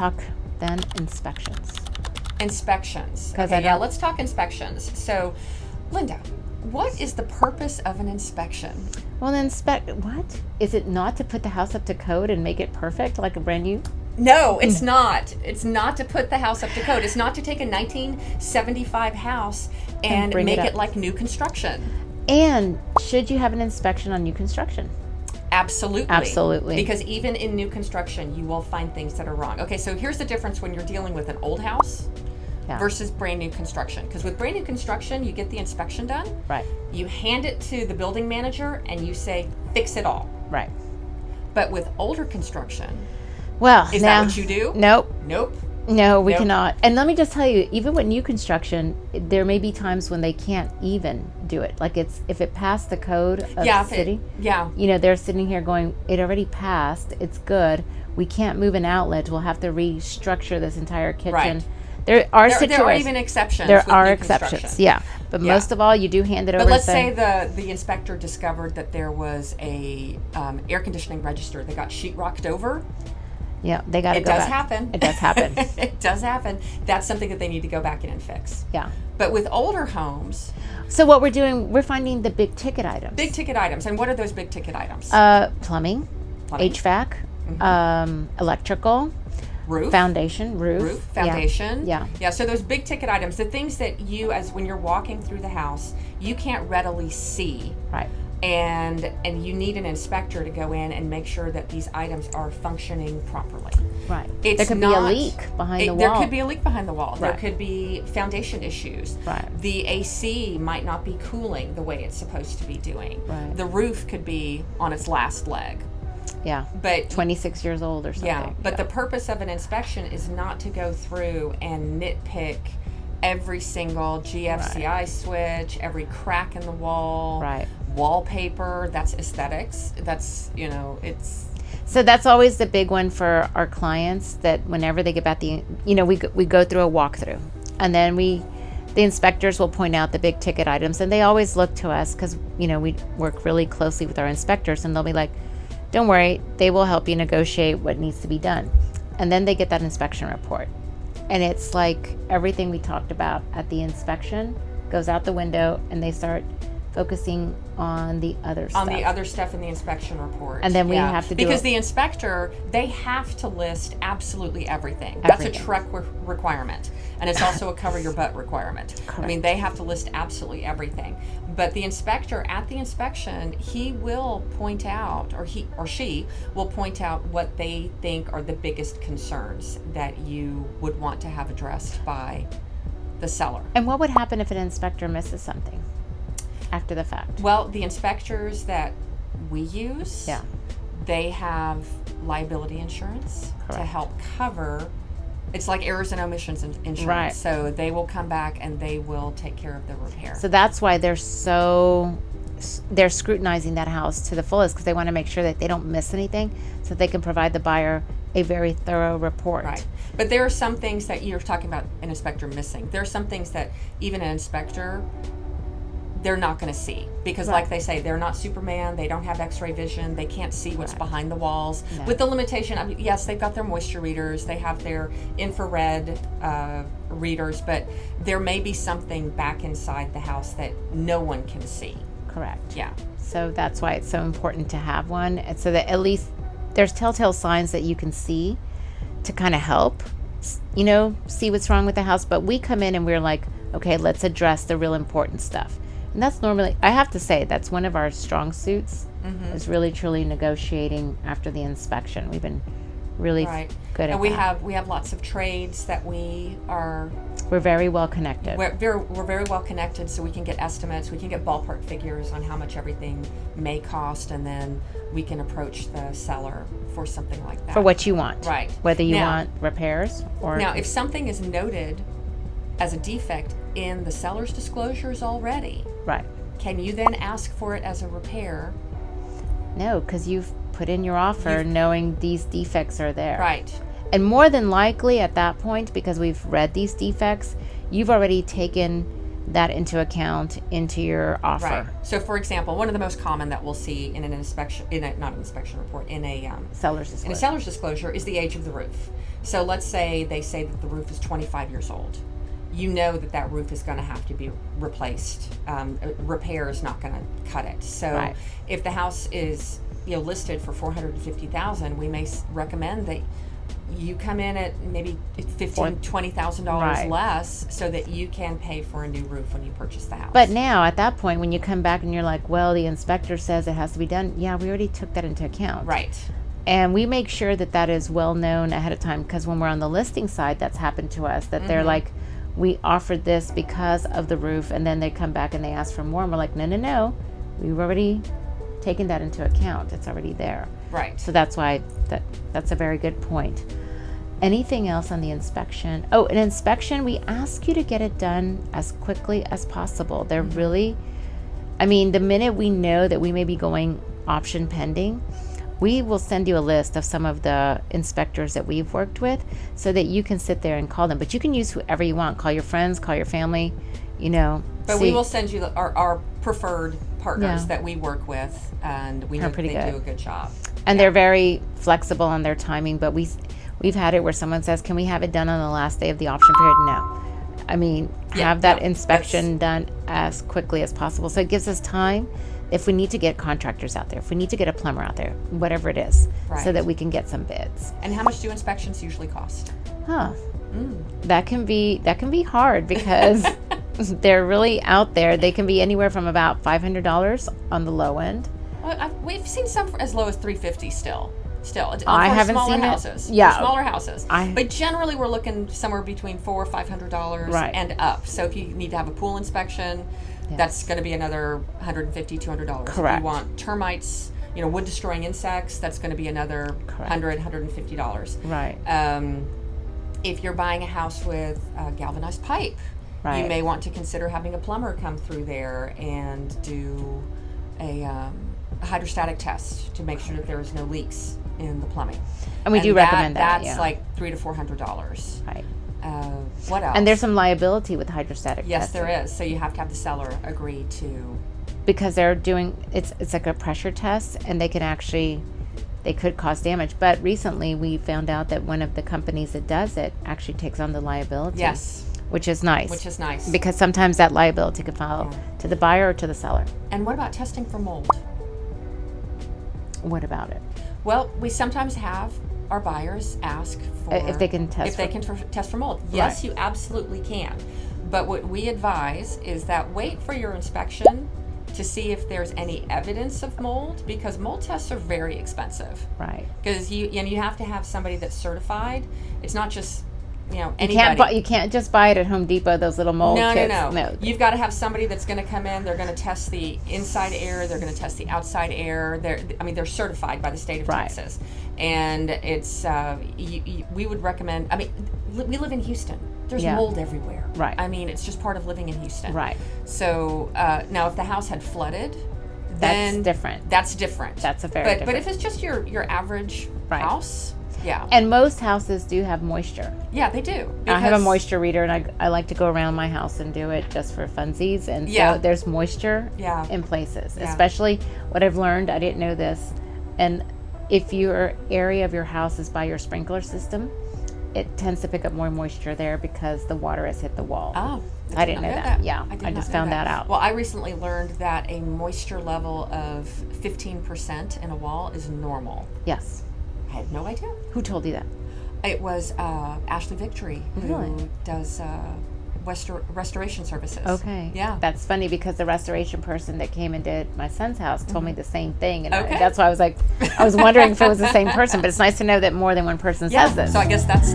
talk then inspections. Inspections. Okay, yeah, let's talk inspections. So, Linda, what is the purpose of an inspection? Well, what? Is it not to put the house up to code and make it perfect like a brand new? No, it's not. It's not to put the house up to code. It's not to take a 1975 house and make it like new construction. And should you have an inspection on new construction? Absolutely. Absolutely. Because even in new construction, you will find things that are wrong. Okay, so here's the difference when you're dealing with an old house versus brand new construction. Because with brand new construction, you get the inspection done. Right. You hand it to the building manager and you say, fix it all. Right. But with older construction, is that what you do? Nope. No, we Nope. cannot. And let me just tell you, even with new construction, there may be times when they can't even do it. Like if it passed the code of the city. They're sitting here going, it already passed. It's good. We can't move an outlet. We'll have to restructure this entire kitchen. Right. There are situations. There are even exceptions. There are exceptions, But most of all, you do hand it over. But let's say the inspector discovered that there was a air conditioning register that got sheetrocked over. Yeah, they got to go back. It does happen. It does happen. That's something that they need to go back in and fix. Yeah. But with older homes... So what we're doing, we're finding the big ticket items. Big ticket items. And what are those big ticket items? Plumbing, HVAC, electrical, roof, foundation. foundation. Yeah. So those big ticket items, the things that you, as when you're walking through the house, you can't readily see. Right. And you need an inspector to go in and make sure that these items are functioning properly. Right. There could be a leak behind the wall. There could be a leak behind the wall. Right. There could be foundation issues. Right. The AC might not be cooling the way it's supposed to be doing. Right. The roof could be on its last leg. Yeah. But 26 years old or something. Yeah. But the purpose of an inspection is not to go through and nitpick every single GFCI switch, every crack in the wall. Right. Wallpaper, that's aesthetics. That's, it's... So that's always the big one for our clients, that whenever they get back we go through a walkthrough, and then the inspectors will point out the big ticket items, and they always look to us because, we work really closely with our inspectors, and they'll be like, don't worry, they will help you negotiate what needs to be done. And then they get that inspection report. And it's like everything we talked about at the inspection goes out the window, and they start focusing on the other stuff. On the other stuff in the inspection report. And then we have to do because the inspector, they have to list absolutely everything. That's a truck requirement. And it's also a cover your butt requirement. Correct. I mean, they have to list absolutely everything. But the inspector at the inspection, he will point out, or he or she will point out what they think are the biggest concerns that you would want to have addressed by the seller. And what would happen if an inspector misses something after the fact? Well, the inspectors that we use, they have liability insurance to help cover. It's like errors and omissions insurance. Right. So they will come back and they will take care of the repair. So that's why they're scrutinizing that house to the fullest, because they want to make sure that they don't miss anything, so they can provide the buyer a very thorough report. Right. But there are some things that you're talking about an inspector missing. There are some things that even an inspector, they're not going to see, because like they say, they're not Superman. They don't have x-ray vision. They can't see what's behind the walls. No. With the limitation, I mean, yes, they've got their moisture readers. They have their infrared readers, but there may be something back inside the house that no one can see. Correct. Yeah. So that's why it's so important to have one, and so that at least there's telltale signs that you can see to kind of help, see what's wrong with the house. But we come in and we're like, okay, let's address the real important stuff. And that's normally, I have to say, that's one of our strong suits, is really truly negotiating after the inspection. We've been really good at that. We have lots of trades that we're very well connected. We're very well connected, so we can get estimates, we can get ballpark figures on how much everything may cost, and then we can approach the seller for something like that. For what you want. Right. Whether you want repairs or... Now, if something is noted as a defect in the seller's disclosures already, can you then ask for it as a repair? No, because you've put in your offer knowing these defects are there. Right. And more than likely at that point, because we've read these defects, you've already taken that into account into your offer. Right. So, for example, one of the most common that we'll see in an inspection, not an inspection report, in a Seller's disclosure. in a seller's disclosure is the age of the roof. So, let's say they say that the roof is 25 years old. You know that roof is going to have to be replaced. Repair is not going to cut it. So, if the house is listed for $450,000, we may recommend that you come in at maybe $20,000 less, so that you can pay for a new roof when you purchase the house. But now, at that point, when you come back and you're like, well, the inspector says it has to be done. Yeah, we already took that into account. Right. And we make sure that is well known ahead of time, because when we're on the listing side, that's happened to us, that they're like, we offered this because of the roof, and then they come back and they ask for more, and we're like, no, we've already taken that into account. It's already there. Right. So that's why that's a very good point. Anything else on the inspection? Oh, an inspection, we ask you to get it done as quickly as possible. They're really, the minute we know that we may be going option pending, we will send you a list of some of the inspectors that we've worked with, so that you can sit there and call them. But you can use whoever you want. Call your friends, call your family, But we will send you our preferred partners that we work with, and we know they do a good job. And they're very flexible on their timing, but we've had it where someone says, can we have it done on the last day of the option period? No. Have that inspection done as quickly as possible. So it gives us time if we need to get contractors out there, if we need to get a plumber out there, whatever it is, so that we can get some bids. And how much do inspections usually cost? That can be hard, because they're really out there. They can be anywhere from about $500 on the low end. We've seen some as low as $350 still. I haven't smaller seen houses. it. Yeah, smaller houses. But generally, we're looking somewhere between $400 or $500 and up. So if you need to have a pool inspection, that's going to be another $150, $200. Correct. If you want termites, wood destroying insects, that's going to be another $100, $150. Right. If you're buying a house with galvanized pipe, you may want to consider having a plumber come through there and do a hydrostatic test to make sure that there is no leaks in the plumbing. And we do recommend that. That's like $300 to $400. Right. What else? And there's some liability with hydrostatic Yes, testing. there is. So you have to have the seller agree to. Because they're doing, it's like a pressure test, and they could cause damage. But recently we found out that one of the companies that does it actually takes on the liability. Yes. Which is nice. Because sometimes that liability could fall to the buyer or to the seller. And what about testing for mold? What about it? Well, we sometimes have our buyers ask for if they can test test for mold. Yes, you absolutely can. But what we advise is that wait for your inspection to see if there's any evidence of mold, because mold tests are very expensive. Right. Because you have to have somebody that's certified. It's not just anybody. You can't just buy it at Home Depot, those little mold kits. No. You've got to have somebody that's going to come in. They're going to test the inside air. They're going to test the outside air. They're certified by the state of Texas. And it's we would recommend. We live in Houston. There's mold everywhere. Right. It's just part of living in Houston. Right. So now, if the house had flooded, that's different. That's different. That's a very different. But if it's just your average house. Yeah. And most houses do have moisture. Yeah, they do. I have a moisture reader, and I like to go around my house and do it just for funsies. And so there's moisture in places, especially what I've learned. I didn't know this. And if your area of your house is by your sprinkler system, it tends to pick up more moisture there because the water has hit the wall. Oh, I didn't know that. Yeah, I just found that out. Well, I recently learned that a moisture level of 15% in a wall is normal. Yes. I had no idea. Who told you that? It was Ashley Victory, who does restoration services. Okay. Yeah. That's funny, because the restoration person that came and did my son's house told me the same thing. And that's why I was wondering if it was the same person. But it's nice to know that more than one person says this. So I guess that's